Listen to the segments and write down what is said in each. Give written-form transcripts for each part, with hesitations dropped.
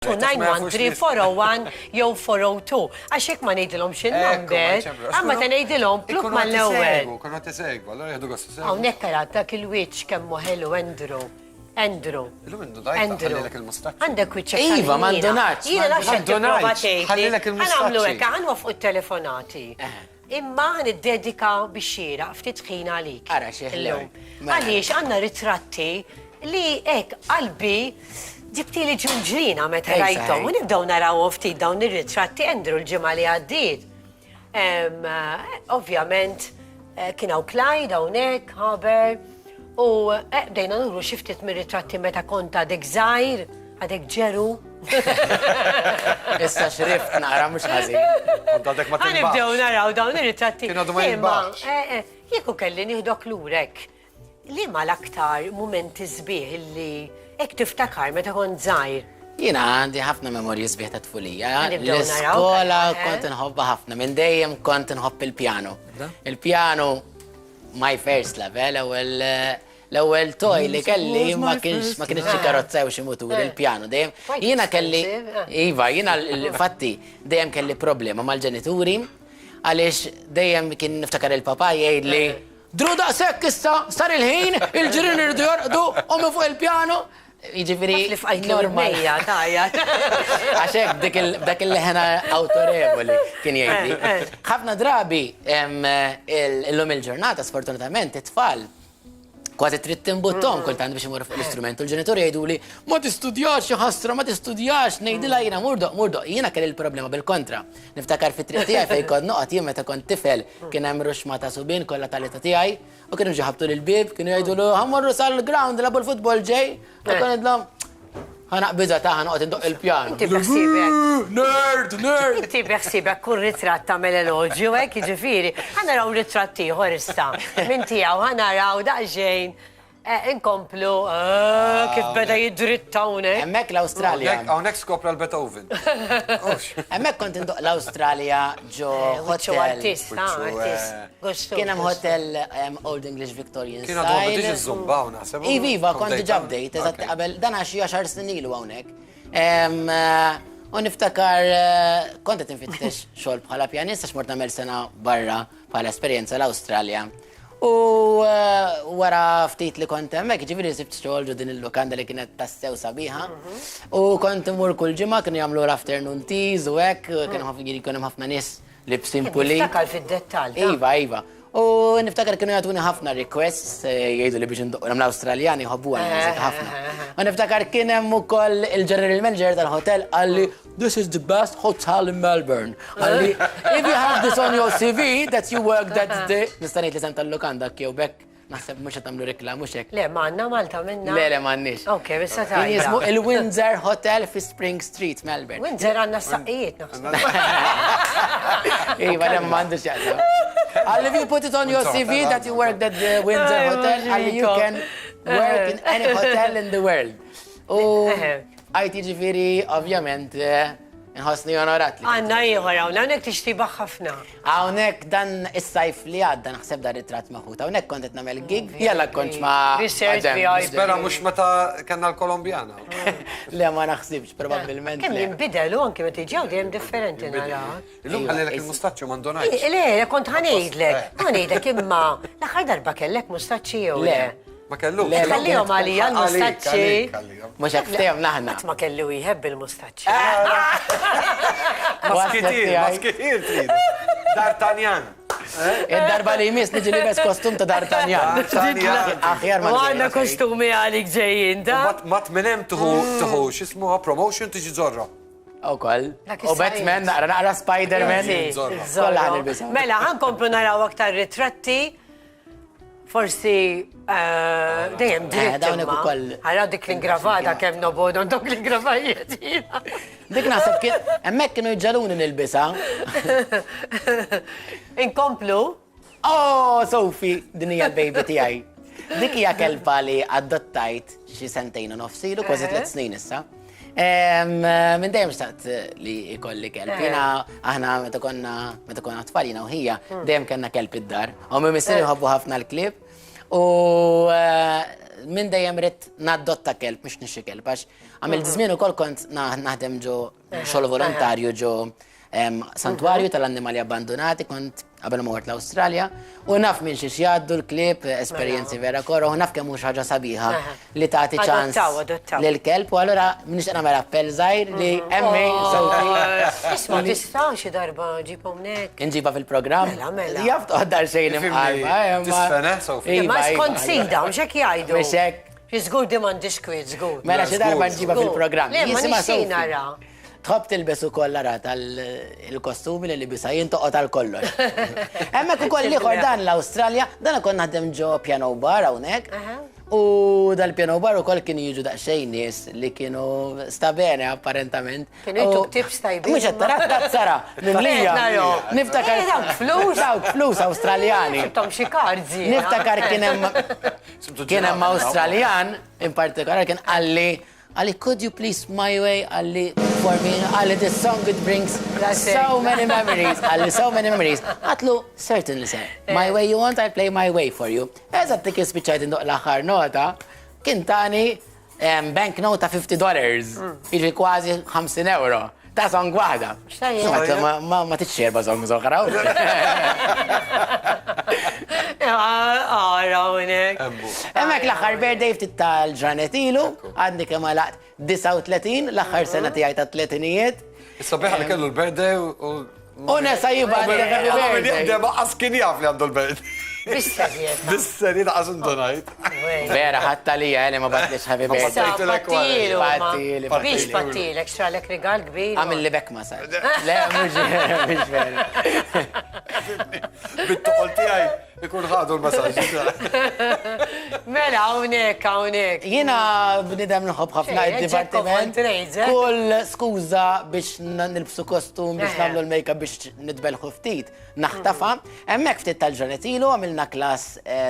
913-401 jew 402. Għaxek ma nejdilom xin-number, għamma ta nejdilom pluk ma l-ewel. Konna t-segwu, allora jgħadu għastu segwu. Għawnek karat dak il-witch kemmu ħelu Andrew. Il-windu dajta, ħallilek il-mustaċċi. Għandek witch. Iva, ma ndonaċ. Jina laxħed t-prova tejti. ħallilek il-mustaċċi. Għanamlu ekka, għanwa fuq il-telefonati. Imma għan id-dedika bixxira ftit ħina għalik. Ara xieħlew. Għaliex għanna ritratti li ek qalbi ġibti li ġunġrina meta rajtom. U nibdaw naraw ftit dawn ir-ritratti Andrew l-ġimgħa li għaddiet. Ovvjament kienaw Clyde hawnhekk, Haber, u bdejna nuru xi ftit mir-ritratti meta kont għadek żgħir, għadek ġeru. Issa xrift nara mhux ħażin. Għadek ma timbaħx. Nibdew naraw dawn ir-ritratti. Kien għadu ma jimbaħx. Jieku kelli nieħdok lurek. Li ma l-aktar momenti sbieħ li ek tiftakar meta kont żgħir? Jiena għandi ħafna memorji sbieħ ta' tfulija. Nibdew naraw. L-iskola kont inħobba ħafna, minn dejjem kont inħobb il-pjano. Il-pjano my first level, l-ewwel toy li kelli ma kienx xi karozza jew xi mutur, il-pjano dejjem. Jiena kelli jiena fatti dejjem kelli problema mal-ġenituri għaliex dejjem kien niftakar il-papa jgħidli Dru daqsek issa, sar il-ħin, il-ġirin irridu jorqdu, omi fuq il-pjano. Jiġifieri normija tajja. Għaxek dak il-leħena autorevoli kien jgħidli. Ħafna drabi l-lum il-ġurnata, sfortunatament, it-tfal kważi trid timbuttom kultant biex imorru fuq l-istrument. U l-ġenitori jgħiduli ma tistudjax xi ħasra, ma tistudjax, ngħidilha jiena murdoq. Jiena kelli l-problema bil-kontra. Niftakar fit-triq tiegħi fejn kont noqgħod jien meta kont tifel kien hemm ruxma ta' subien kollha tal-età tiegħi u kienu ġaħabtu lill-bib, kienu jgħidulu ħammorru sal-ground labu l-futbol ġej. U kien idlhom ħanaqbiża ta' ħanoqgħod indoq il-pjano. Inti beħsibek. Nerd! Inti beħsibek kull ritratt tagħmel elogju hekk jiġifieri. Ħanaraw ritratt ieħor issa. Minn tiegħu ħanaraw daqsxejn inkomplu kif beda jidritta hawnhekk. Hemmhekk l-Awstralja. Hawnhekk skopra l-Beethoven. Hemmhekk kont indoq l-Awstralja ġo hotel. Kien hemm hotel Old English Victorian Style. Kien għadu bdiġ iż-żumbaw naħseb. Iva, kont diġà bdejt, eżatt qabel dan għax 10 snin ilu hawnhekk. U niftakar kont qed infittex xogħol bħala pjanista x'mort nagħmel sena barra bħala esperjenza l-Awstralja. U wara ftit li kont hemmhekk, ġifieri sibt xogħol ġo din il-lukanda li kienet tassew sabiħa. U kont imur kull ġimgħa kienu jagħmlu afternoon teas u hekk, kienu hemm ħafna nies libsin puli. Niftakar fid-dettall. Iva. U niftakar kienu jagħtuni ħafna requests jgħidu li biex ndoqgħu l-Awstraljani jħobbuha l-mużika ħafna. U niftakar kien hemm ukoll il-general manager tal-hotel qalli this is the best hotel in Melbourne. Qalli if you have this on your CV that you work that day. Nista' ngħid li sem tal-lukanda kjew bekk naħseb mhux qed tagħmlu reklamu xek. Le, m'għandna Malta minna. Le, m'għandniex. Okej, issa tajja. Kien jismu il-Windsor Hotel fi Spring Street, Melbourne. Windsor għandna s-saqqijiet naħseb. Iva, le m'għandux jaqsam. If you put it on your CV that you worked at the Windsor Hotel, you can work in any hotel in the world. U għajti ġifiri, ovvjament, nħosni onorat li. Għanna ieħor hawnhekk tixtibaħ ħafna. Hawnhekk dan is-sajf li għadda naħseb dar ritratt maħut. Hawnhekk kont qed nagħmel gig, jalla kontx ma' Spera mhux meta kellna l-Kolombjana. Le ma naħsibx probabbilment. Kemm jinbidelu anke meta jiġew dejjem differenti nara. Illum ħallilek il-mustaċċju m'għandunajx. Le, kont ħanejdlek imma l-aħħar darba kellek mustaċċi jew le. Ma kellux. Kellihom għalija l-mustaċċi. Mhux hekk ftehom naħna. Qatt ma kellu jħebb il-mustaċċi. Maskitir trid. D'Artagnan. Id-darba li jmiss niġi libes kostum ta' D'Artagnan. Aħjar ma. Għandna kostumi għalik ġejjin da. Mat minn hemm tieħu x'ismuha promotion tiġi żorra. Ukoll. U Batman naqra Spider-Man. Kollha ħanilbisha. Mela ħankomplu naraw aktar ritratti. Forsi dejjem dritt imma. Għara dik l-ingravata kemm nobodhom dok l-ingravajiet. Dik naħseb kien hemmhekk kienu jġaluni nilbisha. Inkomplu? Oh, Sofi, din hija l-baby tiegħi. Dik hija kelba li adottajt xi sentejn u nofs ilu, kważi 3 snin issa. Minn dejjem xtaqt li ikolli kelb. Aħna meta konna tfal jiena u ħija dejjem kellna kelb id-dar. U minn missieri ħobbu ħafna l-klib. U minn dejjem rrit naddotta kelb, mux nixi kelb, għax għamil żmien ukoll kont naħdem ġo xogħol volontarju ġo santwarju tal-annimali abbandonati, kont qabel mort l-Awstralja, u naf minn xiex jgħaddu l-klip, esperjenzi vera korra, u naf kemm mhux ħaġa sabiħa li tagħti ċans lill-kelb, u allura minix nagħmel appell żgħir li emmi Isma' tista' xi darba ġibhom nek. Inġiba fil-programm. Mela. Jaf toħdar xejn imqalba. Tisfena, Sofi. Ma skont sida, mhux hekk jgħidu. Mhux hekk. Żgur di m'għandix kwiet, żgur. Mela xi darba nġiba fil-programm. Le, ma Jisima' nixtieq Sofi. nara. Tħobb tilbes ukoll ara tal-kostumi li bisa jintoqgħod tal-kollox. Hemmhekk ukoll ieħor dan l-Awstralja, dan kont naħdem ġo piano bar hawnhekk. U dal-piano bar ukoll kienu jiġu daqsxejn nies li kienu sta bene apparentament. Kienu jtuk tips tajbin. Mhux qed tara tsara mimlija. Niftakar dawk flus. Dawk flus Awstraljani. Tom xi karzi. Niftakar kien hemm Awstraljan in partikolar kien għalli, could you please my way, għalli, for me, għalli, this song it brings so many memories, għalli, so many memories. Għatlu, certainly, sir. My way you want, I'll play my way for you. Eżat tik jispiċajt indoq l-axar nota, kien tani bank nota $50, iġi kważi 50 euro. Ta' song wahda. Ma titxerba song zoħra. Rawnek. Emmek l-axar birthday ftit tal-ġranet ilu, għadni kemm għalaqt 39, l-axar sena tijaj ta' 30-ijiet. Is-sabiħ li kellu l-birthday u... U nesa jibba Għamil birthday. jibda baqqas kien jaf li għandu l-birthday. Bis-serjet. Bis-seri naqas donajt. Vera, ħatta li għali ma batlix happy birthday. Pattilu. Biex pattilek, xralek rigal kbir. Għamil li bekk ma sar. Le, mux vera. Bit-toqol tijaj, ikun ħadu l-massagġ. Mela, hawnhekk. Jina bnidem nħobb ħafna id-dipartiment. Kull skuża biex nilbsu kostum, biex namlu l-make-up biex nitbelħu ftit. Naħtafa. Hemmhekk ftit tal-ġranet ilu għamilna klass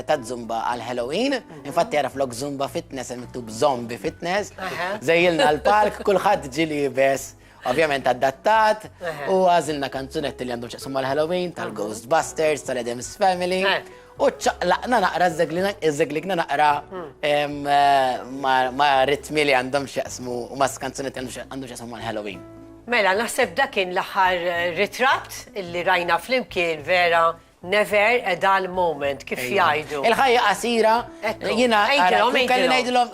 ta' zumba għal-Halloween. Infatti jara flok zumba fitness, miktub zombie fitness. Zejjilna l-park, kulħadd ġili bes. Ovvjament adattat u għazilna kanzunetti li għandu ċaqsum mal-Halloween, tal-Ghostbusters, tal-Adam's Family. U ċaqlaqna naqra iż-zeglikna naqra ma ritmi li għandhom ċaqsmu u ma kanzunetti għandu ċaqsum mal-Halloween. Mela, naħseb dakin l-aħħar ritratt illi rajna flimkien vera never a dull moment, kif jgħidu. Il-ħajja qasira, jina kelli ngħidilhom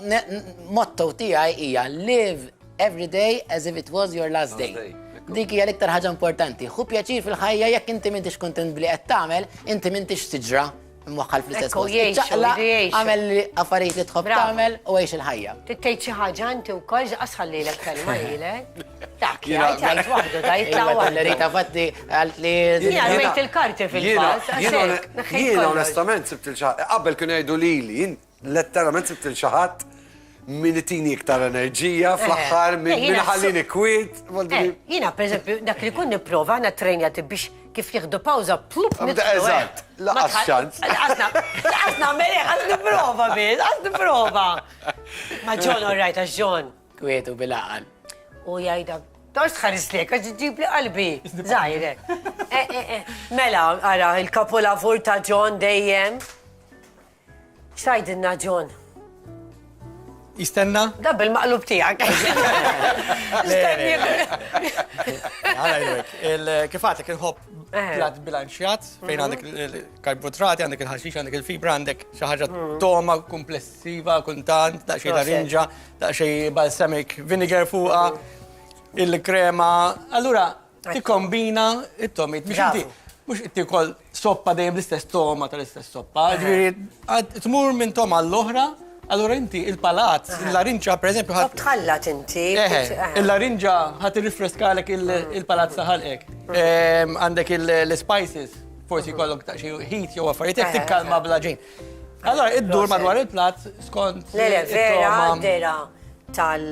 motto tiegħi hija live every day as if it was your last day. Dik hija l-iktar ħaġa importanti. Ħu pjaċir fil-ħajja jekk inti m'intix kontent bli qed tagħmel, inti m'intix tiġra mwaħħal fl-istess post. Għamel affarijiet li tħobb tagħmel u għex il-ħajja. Tittejt xi ħaġa inti wkoll asħallilek kelma lilek. Dak jgħid waħdu da jitla' waħdu. Rita fatti għalt li. Jiena rmejt il-karti fil-fatt. Jiena onestament sibt il-ċaħat. Qabel kienu jgħidu lili, letteralment sibt il-ċaħat min itini iktar enerġija, fl-axħar min ħallini kwit. Jina, per eżempju, dak li kun niprofa, għana trenjati biex kif jieħdu pawza, plup Eżatt, laqas ċans. Laqasna mele, għaz niprofa biz, għaz niprofa. Ma ġon, orrajt, għax ġon. Kwietu bil-għal. U jajda, toċ tħarislek, għax ġib li qalbi. Zaħire. Mela, għara, il-kapolavur ta' ġon dejjem. Xtajdinna ġon? Jistenna? Da bil-maqlub tijak. Kifatek il-ħob plat bilanċjat, fejn għandek il-karbotrati, għandek il-ħaxix, għandek il-fibra, għandek xaħġa toma komplessiva, kuntant, daqxej larinġa, daqxej balsamic vinegar fuqa, il-krema. Allura, tikkombina it-tomit. Mux inti kol soppa dejjem l-istess toma tal-istess soppa. Tmur minn toma l-oħra, allora inti il-palat, il-larinġa, per eżempju, tħallat inti. Il-larinġa ħat rifreskalek il-palat saħalek. Għandek il-spices, forsi kollok ta' xie heat jew affarijiet, tikkalma bla ġin. Allora, id-dur madwar il-plat skont. Vera, tal